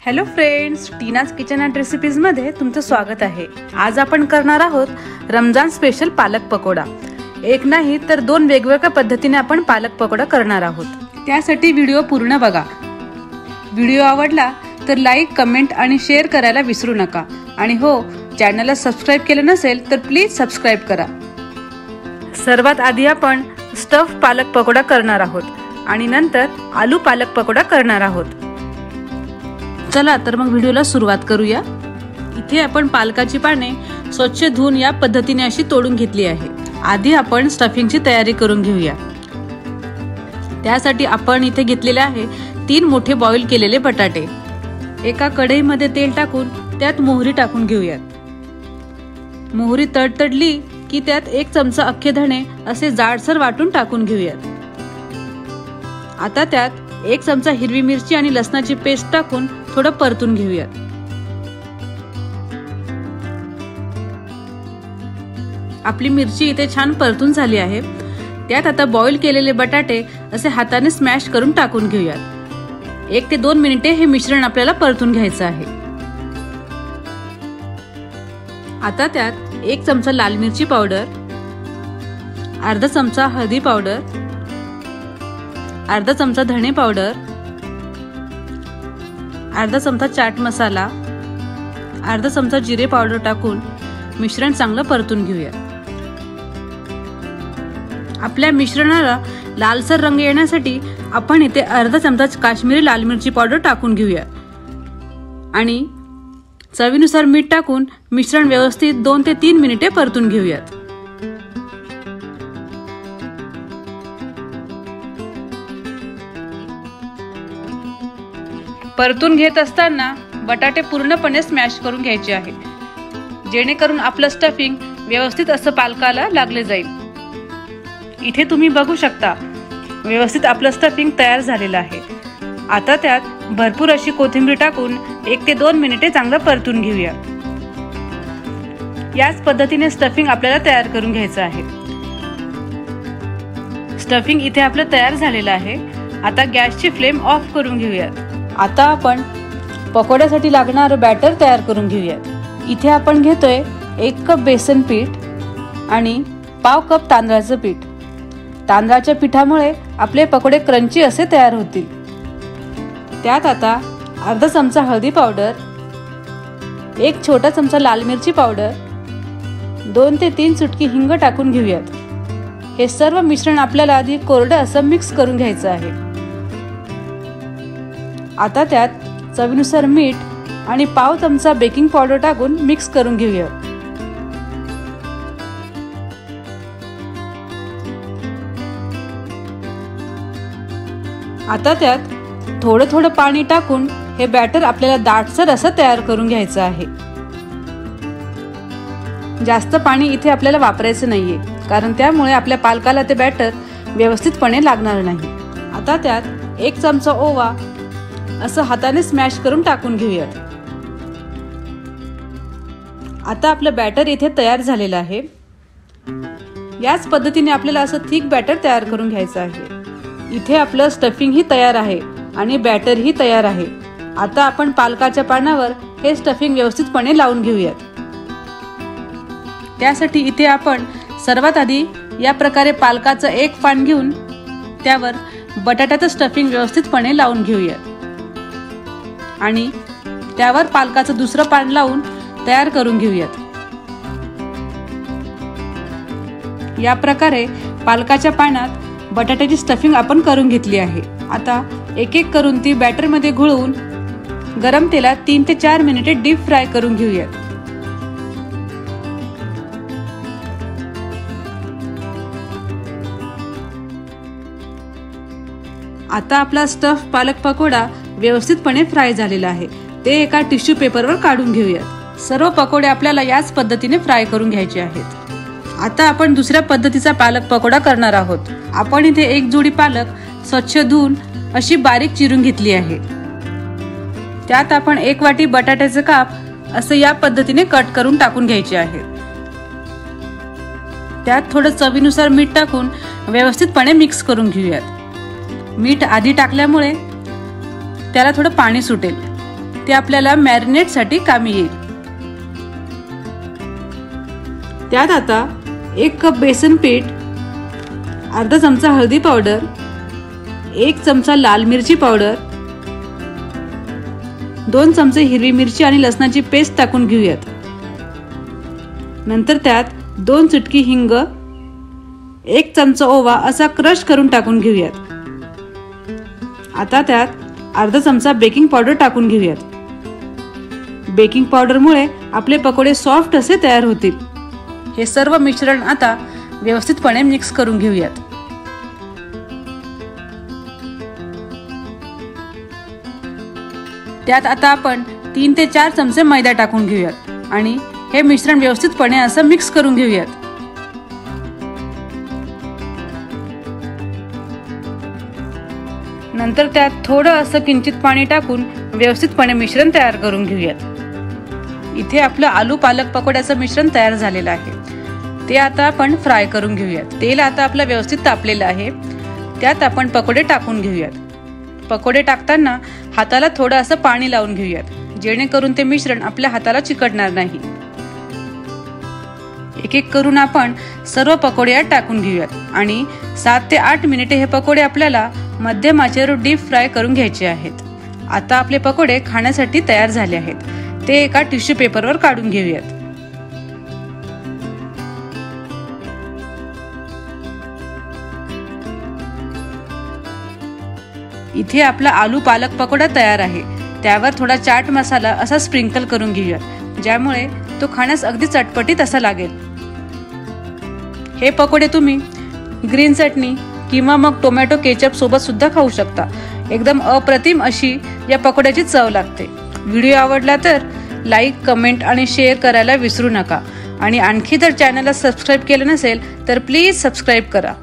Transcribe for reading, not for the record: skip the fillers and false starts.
Hello friends, Teena's kitchen and recipes मध्ये तुमचं स्वागत आहे। आज आपण करणार आहोत रमजान स्पेशल पालक पकोडा। एक नाही तर दोन वेगवेगळ्या पद्धतीने आपण पालक पकोडा करणार आहोत। त्यासाठी व्हिडिओ पूर्ण बघा। व्हिडिओ आवडला तर लाईक, कमेंट आणि शेअर करायला विसरू नका। आणि हो, चॅनलला सबस्क्राइब केलं नसेल तर प्लीज सबस्क्राइब करा। सर्वात आधी आपण स्टफ पालक पकोडा करणार आहोत आणि नंतर आलू पालक पकोडा करणार आहोत। चला तर मग व्हिडिओला सुरुवात करूया। इथे आपण पालकाची पाने स्वच्छ धुवून या पद्धतीने अशी तोडून घेतली आहे। आधी आपण स्टफिंगची तयारी करून घेऊया। त्यासाठी आपण इथे घेतलेले आहे 3 मोठे बॉईल केलेले बटाटे। एका कढईमध्ये तेल टाकून त्यात मोहरी टाकून घेऊयात। मोहरी तडतडली की त्यात 1 चमचा अख्खे धणे असे जाडसर वाटून टाकून घेऊयात। आता त्यात 1 चमचा हिरवी मिरची आणि लसणाची पेस्ट टाकून थोडं परतून घेऊयात। आपली मिरची इथे छान परतून झाली आहे। त्यात आता बॉईल केलेले बटाटे असे हाताने स्मॅश करून टाकून घेऊयात। 1 ते 2 मिनिटे हे मिश्रण आपल्याला परतून घ्यायचं आहे। आता त्यात 1 चमचा लाल मिरची पावडर, अर्धा चमचा हळदी पावडर, अर्धा चमचा धणे पावडर, अर्धा चमचा चाट मसाला, अर्धा चमचा जिरे पावडर टाकून मिश्रण चांगलं परतून घेऊया। आपल्या मिश्रणाला लालसर रंग येण्यासाठी आपण इथे अर्धा चमचा काश्मीरी लाल मिरची पावडर टाकून घेऊया आणि चवीनुसार मीठ टाकून मिश्रण व्यवस्थित 2 ते 3 मिनिटे परतून घेऊयात। परतून घेत असताना बटाटे पूर्णपणे स्मॅश करून घ्यायचे आहे, जेणेकरून आपलं स्टफिंग व्यवस्थित असं पालकाला लागले जाईल। इथे तुम्ही बघू शकता व्यवस्थित आपलं स्टफिंग तयार झालेलं आहे। आता त्यात भरपूर अशी कोथिंबीर टाकून 1 ते 2 मिनिटे चांगलं परतून घेऊया। याच पद्धतीने स्टफिंग आपल्याला तयार करून घ्यायचं आहे। स्टफिंग इथे आपलं तयार झालेलं आहे। आता गॅसची फ्लेम ऑफ करून घेऊयात। आता आपण पकोड्यासाठी लागणारे बॅटर तयार करून घेऊयात। इथे आपण घेतोय 1 कप बेसन पीठ आणि पाव कप तांदळाचं पीठ। तांदळाच्या पिठामुळे आपले पकोडे क्रंची असे तयार होतील। त्यात आता अर्धा चमचा हळदी पावडर, 1 छोटा चमचा लाल मिरची पावडर, 2 ते 3 चुटकी हिंग टाकून घेऊयात। हे सर्व मिश्रण आपल्याला आधी कोरडं असं मिक्स करून घ्यायचं आहे। आता त्यात चवीनुसार मीठ आणि पाव चमचा बेकिंग पावडर टाकून मिक्स करून घेऊया। आता त्यात थोडं पाणी टाकून हे बॅटर आपल्याला दाटसर असं तयार करून घ्यायचं आहे। जास्त पाणी इथे आपल्याला वापरायचं नाहीये, कारण त्यामुळे आपल्या पालकाला ते बॅटर व्यवस्थितपणे लागणार नाही। आता त्यात 1 चमचा ओवा असं हाताने स्मॅश करून टाकून घेऊयात। आता आपलं बॅटर इथे तयार झालेलं आहे। याच पद्धतीने आपल्याला असं थिक बॅटर तयार करून घ्यायचं आहे। इथे आपलं स्टफिंग ही तयार आहे आणि बॅटर ही तयार आहे। आता आपण पालकाच्या पानावर हे स्टफिंग व्यवस्थितपणे लावून घेऊयात। त्यासाठी इथे आपण सर्वात आधी या प्रकारे पालकाचं 1 पान घेऊन त्यावर बटाट्याचं स्टफिंग व्यवस्थितपणे लावून घेऊयात आणि त्यावर पालकाचं दुसरं पान लावून तयार करून घेऊयात। या प्रकारे पालकाच्या पानात बटाट्याची स्टफिंग आपण करून घेतली आहे। आता एक करून ती बॅटर मध्ये घोळवून गरम तेलात 3 ते 4 मिनिटे डीप फ्राय करून घेऊयात। आता आपला स्टफ पालक पकोडा व्यवस्थितपणे फ्राय झालेला आहे। ते एका टिश्यू पेपरवर काढून घेऊयात। सर्व पकोडे आपल्याला याच पद्धतीने फ्राय करून घ्यायचे आहेत। आता आपण दुसऱ्या पद्धतीचा पालक पकोडा करणार आहोत। आपण इथे 1 जोडी पालक स्वच्छ धुवून अशी बारीक चिरून घेतली आहे। त्यात आपण 1 वाटी बटाट्याचे काप असे या पद्धतीने कट करून टाकून घ्यायचे आहे। त्यात थोडं चवीनुसार मीठ टाकून व्यवस्थितपणे मिक्स करून घेऊयात। मीठ आधी टाकल्यामुळे त्याला थोडं पाणी सुटेल, ते आपल्याला मॅरिनेटसाठी कामी येईल। त्यात आता 1 कप बेसन पीठ, अर्धा चमचा हळदी पावडर, 1 चमचा लाल मिरची पावडर, 2 चमचे हिरवी मिरची आणि लसणाची पेस्ट टाकून घेऊयात। नंतर त्यात 2 चुटकी हिंग, 1 चमचा ओवा असा क्रश करून टाकून घेऊयात। आता त्यात अर्धा चमचा बेकिंग पावडर टाकून घेऊयात। बेकिंग पावडरमुळे आपले पकोडे सॉफ्ट असे तयार होतील। हे सर्व मिश्रण आता व्यवस्थितपणे मिक्स करून घेऊयात। त्यात आता आपण 3 ते 4 चमचे मैदा टाकून घेऊयात आणि हे मिश्रण व्यवस्थितपणे असं मिक्स करून घेऊयात। नंतर त्यात थोडं असं किंचित पाणी टाकून व्यवस्थितपणे मिश्रण तयार करून घेऊयात। इथे आपलं आलू पालक पकोड्याचं मिश्रण तयार झालेलं आहे। ते आता आपण फ्राय करून घेऊयात। तेल आता आपलं व्यवस्थित तापलेलं आहे। त्यात आपण पकोडे टाकून घेऊयात। पकोडे टाकताना हाताला थोडं असं पाणी लावून घेऊयात, जेणेकरून ते मिश्रण आपल्या हाताला चिकटणार नाही। एक एक करून आपण सर्व पकोडे यात टाकून घेऊयात आणि 7 ते 8 मिनिटे हे पकोडे आपल्याला मध्यम आचेवर डीप फ्राय करून घ्यायचे आहेत। आता आपले पकोडे खाण्यासाठी तयार झाले आहेत। ते एका टिश्यू पेपरवर काढून घेऊयात। इथे आपला आलू पालक पकोडा तयार आहे। त्यावर थोडा चाट मसाला असा स्प्रिंकल करून घेऊयात, ज्यामुळे तो खाण्यास अगदी चटपटीत असा लागेल। हे पकोडे तुम्ही ग्रीन चटणी किंवा मग टोमॅटो केचप सोबत सुद्धा खाऊ शकता। एकदम अप्रतिम अशी या पकोड्याची चव लागते। व्हिडिओ आवडला तर लाईक, कमेंट आणि शेअर करायला विसरू नका आणि आणखी जर चॅनलला सबस्क्राईब केलं नसेल तर प्लीज सबस्क्राईब करा।